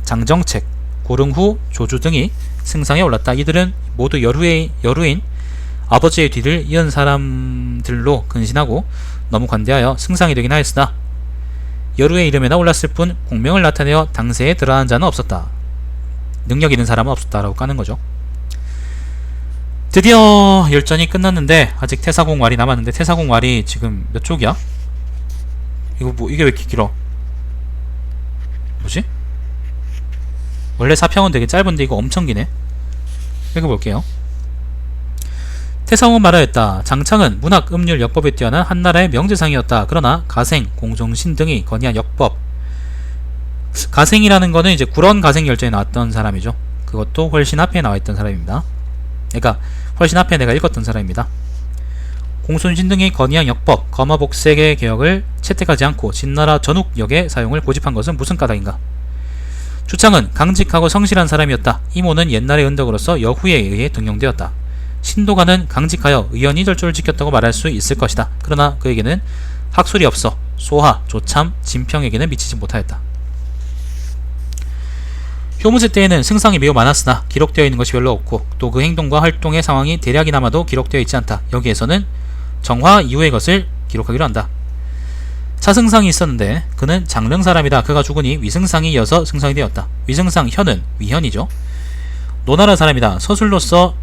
장정책, 고릉후 조주 등이 승상에 올랐다. 이들은 모두 여루인 아버지의 뒤를 이은 사람들로 근신하고 너무 관대하여 승상이 되긴 하였으나 여루의 이름에나 올랐을 뿐 공명을 나타내어 당세에 드러난 자는 없었다. 능력 있는 사람은 없었다라고 까는 거죠. 드디어 열전이 끝났는데 아직 태사공 왈이 남았는데, 태사공 왈이 지금 몇 쪽이야? 이게 왜 이렇게 길어? 뭐지? 원래 사평은 되게 짧은데 이거 엄청 기네. 읽어볼게요. 태상은 말하였다. 장창은 문학, 음률, 역법에 뛰어난 한나라의 명재상이었다. 그러나 가생, 공종신 등이 건의한 역법, 가생이라는 거는 이제 구런 가생 열전에 나왔던 사람이죠. 그것도 훨씬 앞에 나와있던 사람입니다. 그러니까 훨씬 앞에 내가 읽었던 사람입니다. 공손신 등이 건의한 역법, 거마복색의 개혁을 채택하지 않고 진나라 전욱역의 사용을 고집한 것은 무슨 까닭인가? 주창은 강직하고 성실한 사람이었다. 이모는 옛날의 은덕으로서 여후에 의해 등용되었다. 신도가는 강직하여 의연히 절조를 지켰다고 말할 수 있을 것이다. 그러나 그에게는 학술이 없어 소하, 조참, 진평에게는 미치지 못하였다. 효무제 때에는 승상이 매우 많았으나 기록되어 있는 것이 별로 없고 또 그 행동과 활동의 상황이 대략이나마도 기록되어 있지 않다. 여기에서는 정화 이후의 것을 기록하기로 한다. 차승상이 있었는데 그는 장릉 사람이다. 그가 죽으니 위승상이 이어서 승상이 되었다. 위승상 현은 위현이죠. 노나라 사람이다. 서술로서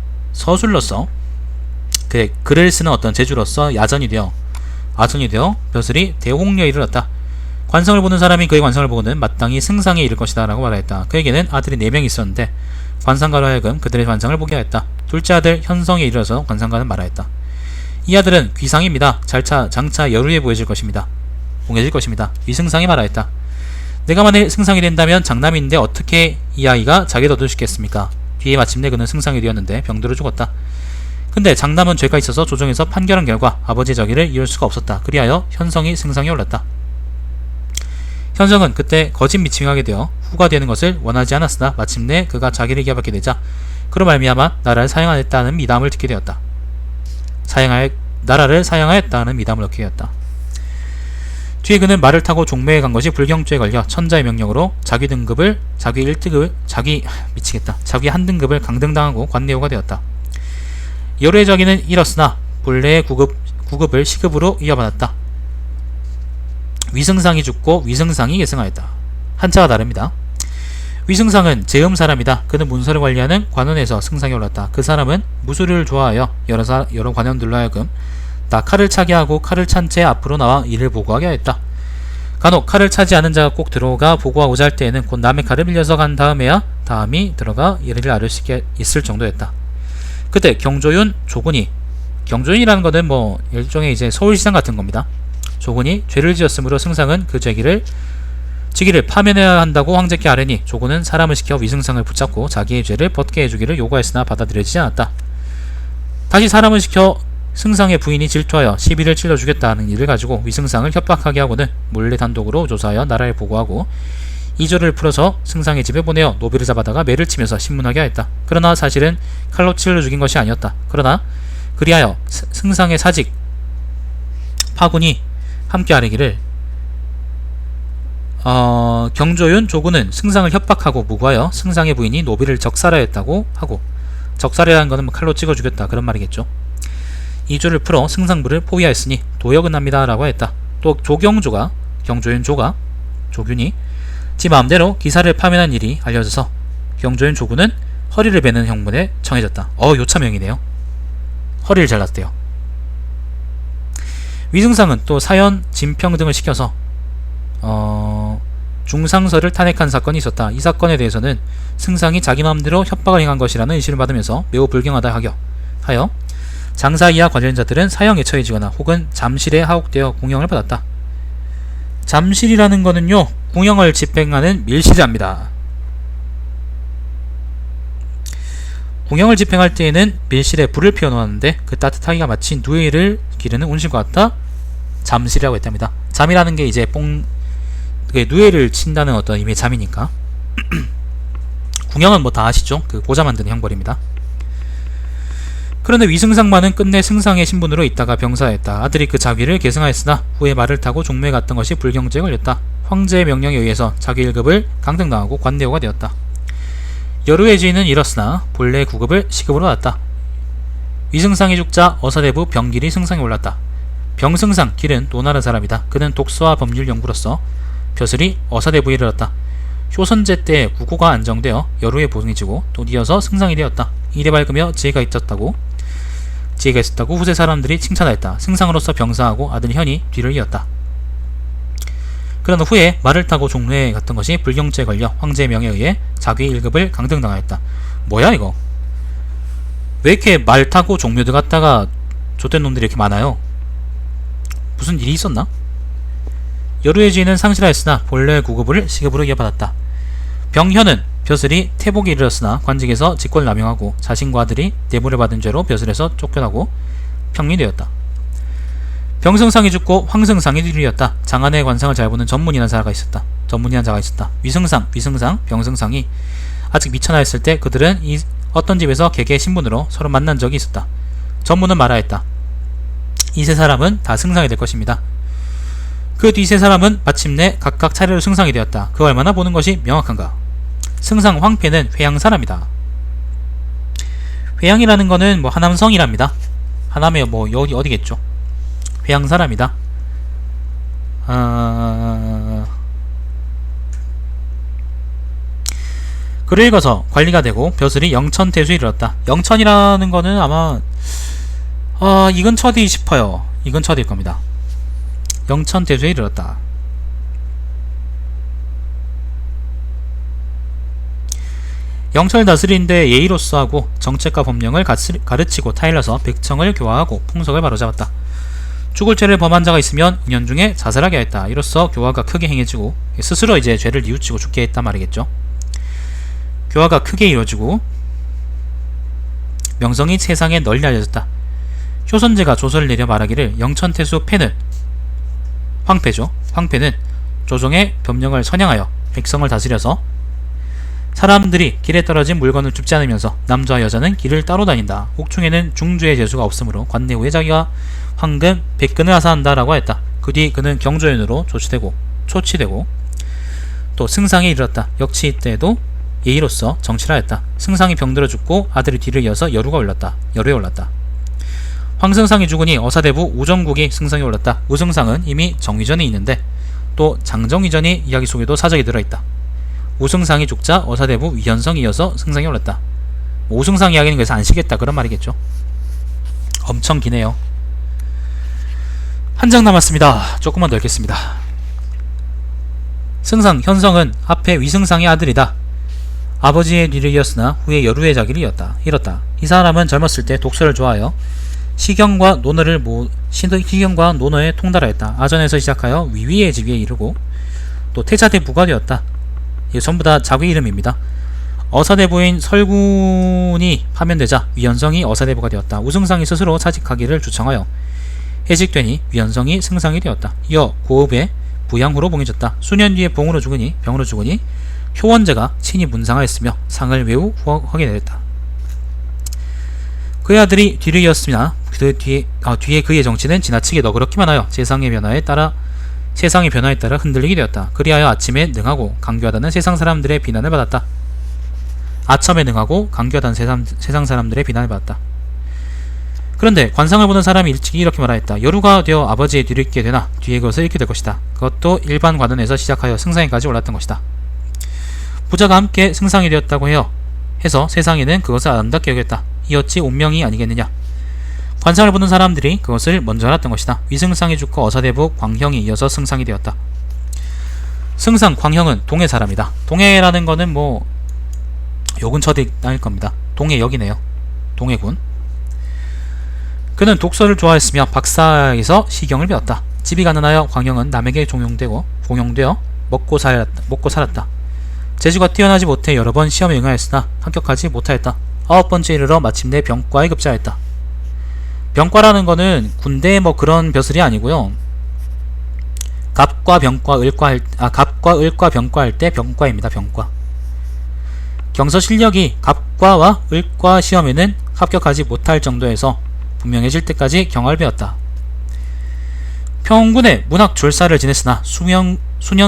글을 쓰는 어떤 재주로서 아전이 되어 벼슬이 대홍려에 이르렀다. 관성을 보는 사람이 그의 관성을 보고는 마땅히 승상에 이를 것이다 라고 말하였다. 그에게는 아들이 4명이 있었는데 관상가로 하여금 그들의 관상을 보게 하였다. 둘째 아들 현성에 이르러서 관상가는 말하였다. 이 아들은 귀상입니다. 장차 여루에 보여질 것입니다. 봉해질 것입니다. 위승상이 말하였다. 내가 만일 승상이 된다면 장남인데 어떻게 이 아이가 자기를 얻을 수 있겠습니까? 뒤에 마침내 그는 승상이 되었는데 병들어 죽었다. 근데 장남은 죄가 있어서 조정에서 판결한 결과 아버지의 저기를 이룰 수가 없었다. 그리하여 현성이 승상에 올랐다. 현성은 그때 거짓 미칭하게 되어 후가 되는 것을 원하지 않았으나 마침내 그가 자기를 이겨받게 되자 그로 말미암아 나라를 사양하였다는 미담을 듣게 되었다. 나라를 사양하였다는 미담을 얻게 되었다. 뒤에 그는 말을 타고 종묘에 간 것이 불경죄에 걸려 천자의 명령으로 자기 한 등급을 강등당하고 관내오가 되었다. 여루의 저기는 잃었으나 본래의 구급을 시급으로 이어받았다. 위승상이 죽고 위승상이 계승하였다. 한자가 다릅니다. 위승상은 제음 사람이다. 그는 문서를 관리하는 관원에서 승상에 올랐다. 그 사람은 무술을 좋아하여 여러 관원들로 하여금 다 칼을 차게 하고 칼을 찬 채 앞으로 나와 이를 보고하게 하였다. 간혹 칼을 차지 않은 자가 꼭 들어가 보고하고자 할 때에는 곧 남의 칼을 빌려서 간 다음에야 다음이 들어가 이를 앓을 수 있을 정도였다. 그때 경조윤이라는 것은 뭐 일종의 이제 서울시장 같은 겁니다. 조군이 죄를 지었으므로 승상은 그 지기를 파면해야 한다고 황제께 아뢰니 조군은 사람을 시켜 위승상을 붙잡고 자기의 죄를 벗게 해주기를 요구했으나 받아들여지지 않았다. 다시 사람을 시켜 승상의 부인이 질투하여 시비를 찔러주겠다는 일을 가지고 위승상을 협박하게 하고는 몰래 단독으로 조사하여 나라에 보고하고 이조를 풀어서 승상의 집에 보내어 노비를 잡아다가 매를 치면서 신문하게 하였다. 그러나 사실은 칼로 찔러 죽인 것이 아니었다. 그리하여 승상의 사직 파군이 함께 아뢰기를 경조윤 조군은 승상을 협박하고 무고하여 승상의 부인이 노비를 적살하였다고 하고, 적살이라는 것은 칼로 찍어 죽였다 그런 말이겠죠. 이조를 풀어 승상부를 포위하였으니 도역은 합니다 라고 했다. 또 조경조가 조균이 지 마음대로 기사를 파면한 일이 알려져서 경조윤 조군은 허리를 베는 형문에 청해졌다. 요차명이네요. 허리를 잘랐대요. 위승상은 또 사연 진평 등을 시켜서 중상서를 탄핵한 사건이 있었다. 이 사건에 대해서는 승상이 자기 마음대로 협박을 행한 것이라는 의심을 받으면서 매우 불경하다 하여 장사 이하 관련자들은 사형에 처해지거나 혹은 잠실에 하옥되어 궁형을 받았다. 잠실이라는 거는요, 궁형을 집행하는 밀실자입니다. 궁형을 집행할 때에는 밀실에 불을 피워놓았는데 그 따뜻하기가 마치 누에를 기르는 온실과 같다. 잠실이라고 했답니다. 잠이라는 게 이제 누에를 친다는 어떤 의미의 잠이니까. 궁형은 뭐 다 아시죠? 그 보자 만드는 형벌입니다. 그런데 위승상만은 끝내 승상의 신분으로 있다가 병사했다. 아들이 그 자위를 계승하였으나 후에 말을 타고 종묘에 갔던 것이 불경죄에 걸렸다. 황제의 명령에 의해서 자기 1급을 강등당하고 관내오가 되었다. 여루의 지인은 잃었으나 본래 구급을 시급으로 받았다. 위승상이 죽자 어사대부 병길이 승상에 올랐다. 병승상 길은 노나라 사람이다. 그는 독서와 법률 연구로서 벼슬이 어사대부에 이르렀다. 효선제 때 국호가 안정되어 여루의 보승이 지고 또 이어서 승상이 되었다. 이래 밝으며 지혜가 있었다고 후세 사람들이 칭찬하였다. 승상으로서 병사하고 아들 현이 뒤를 이었다. 그러나 후에 말을 타고 종로에 갔던 것이 불경죄에 걸려 황제의 명에 의해 자기 1급을 강등당하였다. 뭐야 이거? 왜 이렇게 말 타고 종묘들 갔다가 좆된 놈들이 이렇게 많아요? 무슨 일이 있었나? 여루의 지인은 상실하였으나 본래 구급을 시급으로 이어받았다. 병현은 벼슬이 태복에 이르렀으나 관직에서 직권을 남용하고 자신과 아들이 뇌물을 받은 죄로 벼슬에서 쫓겨나고 평리되었다. 병승상이 죽고 황승상이 뒤이었다. 장안의 관상을 잘 보는 전문이라는 자가 있었다. 위승상, 병승상이 아직 미천하였을 때 그들은 어떤 집에서 개개 신분으로 서로 만난 적이 있었다. 전문은 말하였다. 이 세 사람은 다 승상이 될 것입니다. 그 뒤 세 사람은 마침내 각각 차례로 승상이 되었다. 그 얼마나 보는 것이 명확한가? 승상 황폐는 회양 사람이다. 회양이라는 거는 뭐 하남성이랍니다. 하남에 뭐 여기 어디겠죠? 회양 사람이다. 글을 읽어서 관리가 되고 벼슬이 영천태수에 이르렀다. 영천이라는 거는 아마 이 근처디 싶어요. 이 근처일 겁니다. 영천태수에 이르렀다. 영철 다스리는데 예의로서 하고 정책과 법령을 가르치고 타일러서 백청을 교화하고 풍속을 바로잡았다. 죽을 죄를 범한 자가 있으면 은연중에 자살하게 하였다. 이로써 교화가 크게 행해지고 스스로 이제 죄를 뉘우치고 죽게 했단 말이겠죠. 교화가 크게 이루어지고 명성이 세상에 널리 알려졌다. 효선제가 조서를 내려 말하기를 영천태수 패는 황패죠. 황패는 조정의 법령을 선양하여 백성을 다스려서 사람들이 길에 떨어진 물건을 줍지 않으면서 남자와 여자는 길을 따로 다닌다. 옥중에는 중주의 재수가 없으므로 관내 후에 자기가 황금 100근을 하사한다 라고 했다. 그 뒤 그는 경조연으로 초치되고 또 승상에 이르렀다. 역시 이때에도 예의로서 정치를 하였다. 승상이 병들어 죽고 아들이 뒤를 이어서 여루에 올랐다. 황승상이 죽으니 어사대부 우정국이 승상에 올랐다. 우승상은 이미 정위전에 있는데 또 장정위전이 이야기 속에도 사적이 들어있다. 우승상이 죽자 어사대부 위현성이 이어서 승상에 올랐다. 우승상 이야기는 그래서 안 쉬겠다 그런 말이겠죠. 엄청 기네요. 한 장 남았습니다. 조금만 더 읽겠습니다. 승상 현성은 앞에 위승상의 아들이다. 아버지의 뒤를 이었으나 후에 여루의 자기를 잃었다. 이 사람은 젊었을 때 독서를 좋아하여 시경과 논어에 통달하였다. 아전에서 시작하여 위위의 지위에 이르고 또 태자대부가 되었다. 이게 전부 다 자기 이름입니다. 어사대부인 설군이 파면되자 위헌성이 어사대부가 되었다. 우승상이 스스로 사직하기를 주청하여 해직되니 위헌성이 승상이 되었다. 이어 고읍에 부양후로 봉해졌다. 수년 뒤에 병으로 죽으니 효원제가 친히 문상하였으며 상을 매우 후하게 내렸다. 그의 아들이 뒤를 이었으나 뒤에 그의 정치는 지나치게 너그럽기만 하여 세상의 변화에 따라 흔들리게 되었다. 그리하여 아침에 능하고 강교하다는 세상 사람들의 비난을 받았다. 아첨에 능하고 강교하다는 세상 사람들의 비난을 받았다. 그런데 관상을 보는 사람이 일찍이 이렇게 말하였다. 여루가 되어 아버지의 뒤를 잇게 되나 뒤에 그것을 잃게 될 것이다. 그것도 일반 관원에서 시작하여 승상에까지 올랐던 것이다. 부자가 함께 승상이 되었다고 해서 세상에는 그것을 아름답게 여겼다. 이 어찌 운명이 아니겠느냐. 관상을 보는 사람들이 그것을 먼저 알았던 것이다. 위승상이 죽고 어사대부 광형이 이어서 승상이 되었다. 승상 광형은 동해 사람이다. 동해라는 거는 뭐 요 근처에 다닐 겁니다. 동해역이네요. 동해군. 그는 독서를 좋아했으며 박사에서 시경을 배웠다. 집이 가난하여 광형은 남에게 종용되어 먹고 살았다. 재주가 뛰어나지 못해 여러 번 시험에 응하였으나 합격하지 못하였다. 9번째 이르러 마침내 병과에 급제하였다. 병과라는 거는 군대 뭐 그런 벼슬이 아니고요. 갑과 을과 병과 할 때 병과입니다. 병과. 경서 실력이 갑과와 을과 시험에는 합격하지 못할 정도에서 분명해질 때까지 경화를 배웠다. 평군의 문학 졸사를 지냈으나 수년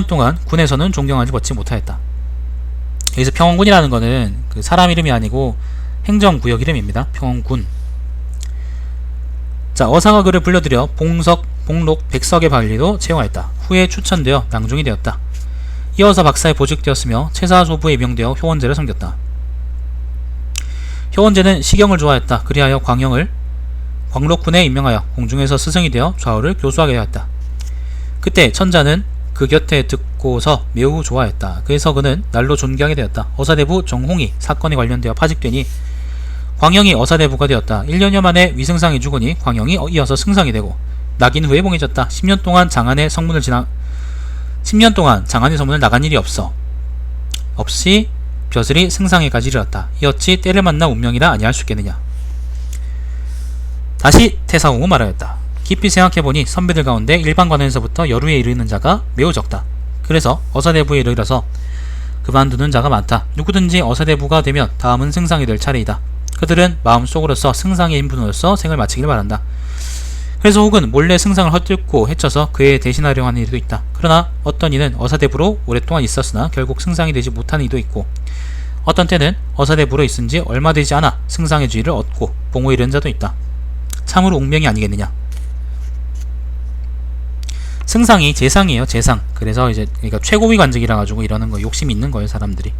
동안 군에서는 존경하지 받지 못하였다. 여기서 평원군이라는 거는 그 사람 이름이 아니고 행정구역 이름입니다. 평원군. 자, 어사가 그를 불러들여 복록, 백석의 관리도 채용하였다. 후에 추천되어 낭중이 되었다. 이어서 박사에 보직되었으며 채사소부에 임명되어 효원제를 섬겼다. 효원제는 시경을 좋아했다. 그리하여 광록군에 임명하여 공중에서 스승이 되어 좌우를 교수하게 하였다. 그때 천자는 그 곁에 듣고서 매우 좋아했다. 그래서 그는 날로 존경하게 되었다. 어사대부 정홍이 사건에 관련되어 파직되니 광형이 어사대부가 되었다. 1년여 만에 위승상이 죽으니 광형이 이어서 승상이 되고 낙인 후에 봉해졌다. 10년 동안 장안의 성문을 나간 일이 없이 벼슬이 승상에까지 이르렀다. 이어치 때를 만나 운명이라 아니할 수 있겠느냐. 다시 태사공은 말하였다. 깊이 생각해보니 선배들 가운데 일반 관원에서부터 여루에 이르는 자가 매우 적다. 그래서 어사대부에 이르러서 그만두는 자가 많다. 누구든지 어사대부가 되면 다음은 승상이 될 차례이다. 그들은 마음속으로서 승상의 인분으로서 생을 마치길 바란다. 그래서 혹은 몰래 승상을 헛들고 해쳐서 그에 대신하려 하는 이도 있다. 그러나 어떤 이는 어사대부로 오랫동안 있었으나 결국 승상이 되지 못하는 이도 있고, 어떤 때는 어사대부로 있은지 얼마 되지 않아 승상의 지위를 얻고 봉호에 이른 자도 있다. 참으로 운명이 아니겠느냐. 승상이 재상이에요. 재상. 그래서 이제 그러니까 최고위 관직이라 가지고 이러는 거 욕심이 있는 거예요. 사람들이.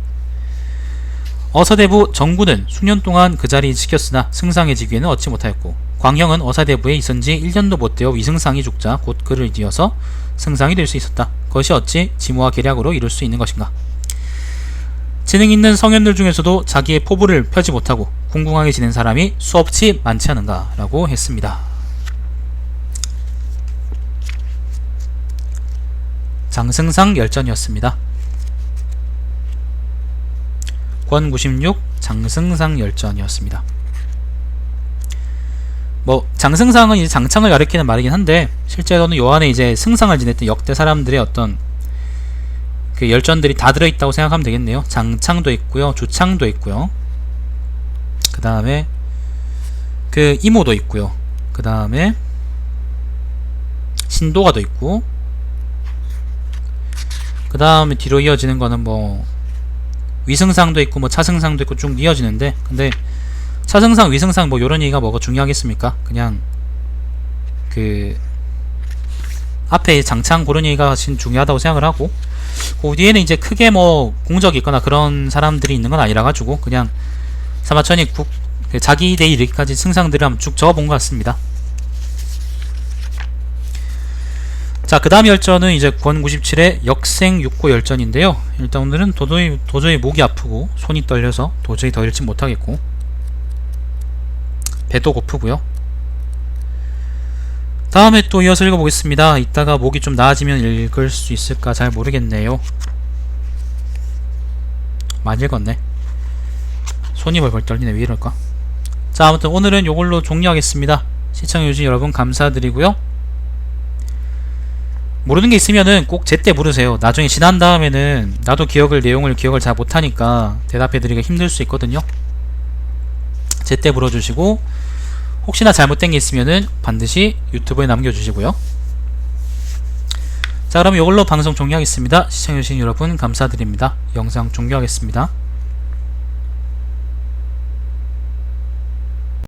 어사대부 정군은 수년 동안 그 자리에 지켰으나 승상의 직위에는 얻지 못하였고, 광형은 어사대부에 있은지 1년도 못 되어 위승상이 죽자 곧 그를 이어서 승상이 될 수 있었다. 그것이 어찌 지모와 계략으로 이룰 수 있는 것인가. 지능 있는 성현들 중에서도 자기의 포부를 펴지 못하고 궁궁하게 지낸 사람이 수없이 많지 않은가 라고 했습니다. 장승상 열전이었습니다. 권 96 장승상 열전이었습니다. 뭐 장승상은 이제 장창을 가리키는 말이긴 한데 실제로는 요 안에 이제 승상을 지냈던 역대 사람들의 어떤 그 열전들이 다 들어있다고 생각하면 되겠네요. 장창도 있고요, 주창도 있고요, 그 다음에 그 이모도 있고요, 그 다음에 신도가도 있고, 그 다음에 뒤로 이어지는 거는 뭐 위승상도 있고 뭐 차승상도 있고 쭉 이어지는데, 근데 차승상, 위승상 뭐 요런 얘기가 뭐가 중요하겠습니까? 그냥 그 앞에 장창 그런 얘기가 진 중요하다고 생각을 하고, 그 뒤에는 이제 크게 뭐 공적이 있거나 그런 사람들이 있는 건 아니라 가지고 그냥 사마천이 자기 대에 이르기까지 승상들을 한번 쭉 적어본 것 같습니다. 자, 그 다음 열전은 이제 권 97의 역생 육고 열전인데요. 일단 오늘은 도저히 목이 아프고 손이 떨려서 도저히 더 읽지 못하겠고, 배도 고프고요. 다음에 또 이어서 읽어보겠습니다. 이따가 목이 좀 나아지면 읽을 수 있을까 잘 모르겠네요. 많이 읽었네. 손이 벌벌 떨리네. 왜 이럴까? 자, 아무튼 오늘은 요걸로 종료하겠습니다. 시청해주신 여러분 감사드리고요. 모르는 게 있으면은 꼭 제때 물으세요. 나중에 지난 다음에는 나도 내용을 기억을 잘 못하니까 대답해드리기가 힘들 수 있거든요. 제때 물어주시고, 혹시나 잘못된 게 있으면은 반드시 유튜브에 남겨주시고요. 자, 그럼 이걸로 방송 종료하겠습니다. 시청해주신 여러분 감사드립니다. 영상 종료하겠습니다.